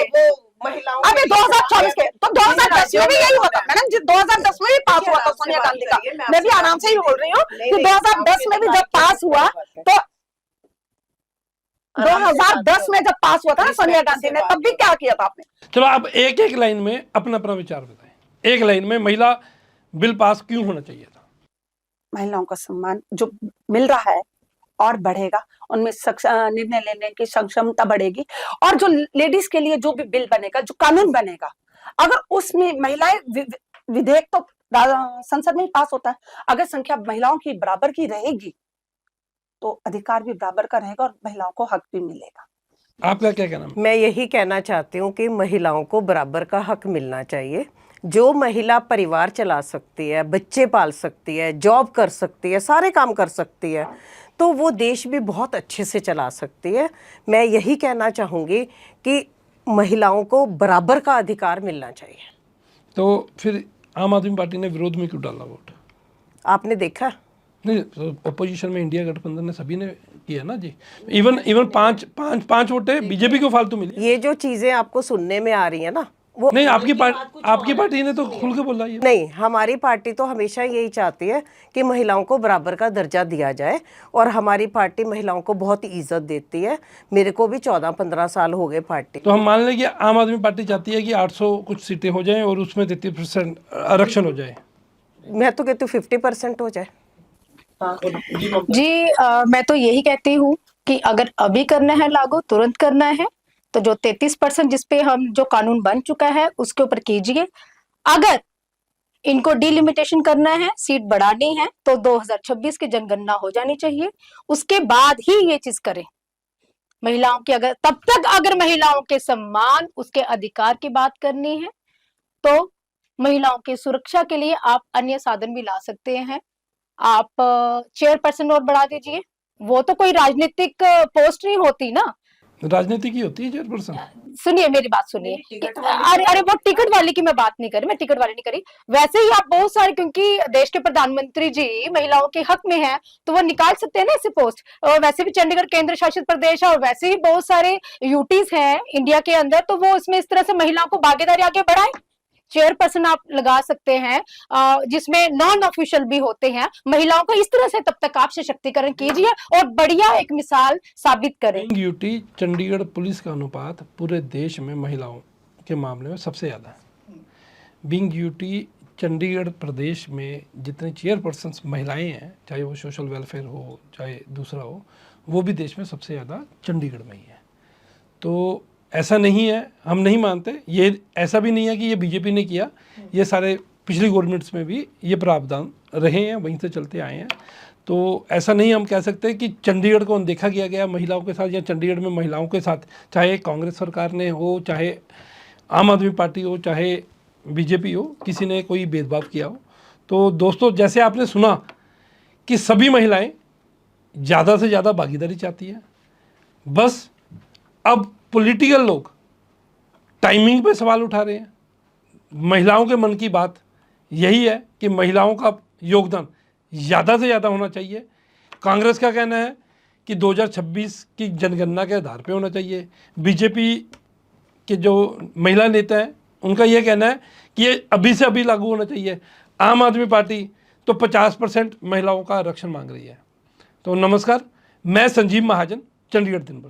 अभी 2024 के, तो 2010 में भी यही होता मैडम जी, 2010 में भी पास हुआ था सोनिया गांधी का। मैं भी आराम से ही बोल रही हूँ कि 2010 में भी जब पास हुआ तो 2010 में जब पास हुआ था ना सोनिया गांधी ने, तब भी क्या किया था आपने? चलो आप एक लाइन में अपना अपना विचार बताएं। एक लाइन में महिला बिल पास क्यों होना चाहिए था? महिलाओं का सम्मान जो मिल रहा है और बढ़ेगा, उनमें निर्णय लेने की सक्षमता बढ़ेगी, और जो लेडीज के लिए जो भी बिल बनेगा, जो कानून बनेगा, अगर उसमें महिलाएं विधेयक तो संसद में ही पास होता है, अगर संख्या महिलाओं की बराबर की रहेगी तो अधिकार भी बराबर का रहेगा और महिलाओं को हक भी मिलेगा। आपका क्या कहना? मैं यही कहना चाहती हूँ कि महिलाओं को बराबर का हक मिलना चाहिए। जो महिला परिवार चला सकती है, बच्चे पाल सकती है, जॉब कर सकती है, सारे काम कर सकती है, तो वो देश भी बहुत अच्छे से चला सकती है। मैं यही कहना चाहूँगी कि महिलाओं को बराबर का अधिकार मिलना चाहिए। तो फिर आम आदमी पार्टी ने विरोध में क्यों डाला वोट? आपने देखा नहीं, तो अपोजिशन में इंडिया गठबंधन ने सभी ने किया ना जी। इवन पांच वोटें बीजेपी को फालतू मिली। ये जो चीज़ें आपको सुनने में आ रही है ना, वो नहीं, आपकी पार्टी ने तो खुल के बोला ये। नहीं, हमारी पार्टी तो हमेशा यही चाहती है कि महिलाओं को बराबर का दर्जा दिया जाए, और हमारी पार्टी महिलाओं को बहुत इज्जत देती है। मेरे को भी 14-15 साल हो गए पार्टी। तो हम मान लें कि आम आदमी पार्टी चाहती है कि 800 कुछ सीटें हो जाएं और उसमें 33% आरक्षण हो जाए। मैं तो कहती हूँ 50% हो जाए। जी मैं तो यही कहती हूँ कि अगर अभी करना है लागू, तुरंत करना है, तो जो 33% जिसपे हम जो कानून बन चुका है उसके ऊपर कीजिए। अगर इनको डिलिमिटेशन करना है, सीट बढ़ानी है, तो 2026 की जनगणना हो जानी चाहिए, उसके बाद ही ये चीज करें। महिलाओं की अगर तब तक अगर महिलाओं के सम्मान, उसके अधिकार की बात करनी है, तो महिलाओं की सुरक्षा के लिए आप अन्य साधन भी ला सकते हैं। आप चेयरपर्सन और बढ़ा दीजिए। वो तो कोई राजनीतिक पोस्ट नहीं होती ना, राजनीति की होती है चेयरपर्सन। सुनिए मेरी बात सुनिए। अरे वो टिकट वाली की मैं बात नहीं कर रही, मैं टिकट वाली नहीं करी। वैसे ही आप बहुत सारे, क्योंकि देश के प्रधानमंत्री जी महिलाओं के हक में हैं, तो वो निकाल सकते हैं ना ऐसे पोस्ट। और वैसे भी चंडीगढ़ केंद्र शासित प्रदेश है, और वैसे ही बहुत सारे यूटीज हैं इंडिया के अंदर, तो वो इसमें इस तरह से महिलाओं को भागीदारी आगे बढ़ाए। चेयरपर्सन आप लगा सकते हैं जिसमें नॉन ऑफिशियल भी होते हैं। महिलाओं को इस तरह से तब तक आप सशक्तिकरण कीजिए और बढ़िया एक मिसाल साबित करें। बीइंग यूटी चंडीगढ़ पुलिस का अनुपात पूरे देश में महिलाओं के मामले में सबसे ज़्यादा है। बीइंग यूटी चंडीगढ़ प्रदेश में जितने चेयरपर्सन महिलाएं हैं, चाहे वो सोशल वेलफेयर हो चाहे दूसरा हो, वो भी देश में सबसे ज़्यादा चंडीगढ़ में ही है। तो ऐसा नहीं है, हम नहीं मानते, ये ऐसा भी नहीं है कि ये बीजेपी ने किया, ये सारे पिछली गवर्नमेंट्स में भी ये प्रावधान रहे हैं, वहीं से चलते आए हैं। तो ऐसा नहीं हम कह सकते कि चंडीगढ़ को अनदेखा किया गया महिलाओं के साथ, या चंडीगढ़ में महिलाओं के साथ, चाहे कांग्रेस सरकार ने हो, चाहे आम आदमी पार्टी हो, चाहे बीजेपी हो, किसी ने कोई भेदभाव किया हो। तो दोस्तों, जैसे आपने सुना कि सभी महिलाएं ज़्यादा से ज़्यादा भागीदारी चाहती है, बस अब पॉलिटिकल लोग टाइमिंग पे सवाल उठा रहे हैं। महिलाओं के मन की बात यही है कि महिलाओं का योगदान ज़्यादा से ज़्यादा होना चाहिए। कांग्रेस का कहना है कि 2026 की जनगणना के आधार पे होना चाहिए। बीजेपी के जो महिला नेता हैं उनका यह कहना है कि ये अभी से अभी लागू होना चाहिए। आम आदमी पार्टी तो 50% महिलाओं का आरक्षण मांग रही है। तो नमस्कार, मैं संजीव महाजन, चंडीगढ़ दिन भर।